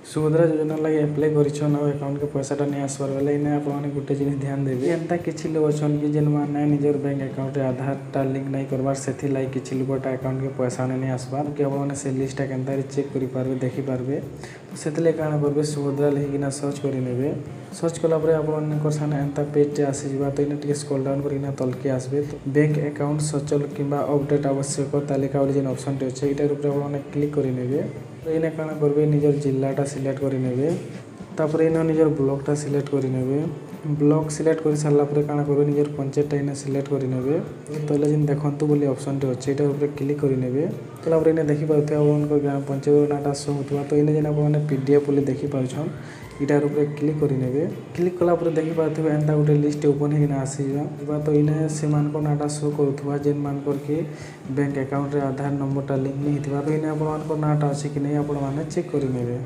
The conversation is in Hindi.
सुभद्रा योजना लगे एप्लाई करिछन और अकाउंट के पैसाटा नहीं आसबार बेले इन्हें आपने गोटे जिनिस ध्यान देवे एंता किसी लोग अच्छन कि जेन माने निजर बैंक अकाउंट रे आधार लिंक नहीं करबार सेथि लागी किछि लोगटा अकाउंट के पैसा नहीं आसबार कि आपने से लिस्टा केनता चेक करि पारबे देखि पारबे तो सेतले काना करबे सुभद्रा लिखिना सर्च करि नेबे सर्च कला परे आपन सामने एंता पेज टे आसी जिबा तो इने टिके स्क्रॉल डाउन करिना तलके आसबे तो बैंक अकाउंट सचल किंबा अपडेट आवश्यक तालिका वाली जेन ऑप्शन टे अछि इटार ऊपर आपन क्लिक करि नेबे तो इने काना करबे निजर जिल्लाटा सिलेक्ट करि नेबे तापर इने निजर ब्लॉकटा सिलेक्ट करि नेबे ब्लॉक सिलेक्ट कर सारा पर काना करबे निजर पंचायतटा इने सिलेक्ट करि नेबे तो जेन देखंतु बोली ऑप्शन टे अछि इटार ऊपर क्लिक करि नेबे कला पर इने देखि पाउथे आपन ग्राम पंचायत नाटा शो होतबा तो इने जेन आपन पीडीएफ बोली देखि पाउछन इटार ऊपर क्लिक करि नेबे क्लिक कला पर देखि पाउथे एंता गोटे लिस्ट ओपन हेना आसीबा तो इने से मान को नाटा शो करूथबा जेन मान कर के बैंक अकाउंट रे आधार नंबरटा लिंक नहीं हितबा तो इने आपन को नाटा अछि कि नहीं आपन माने चेक करि नेबे।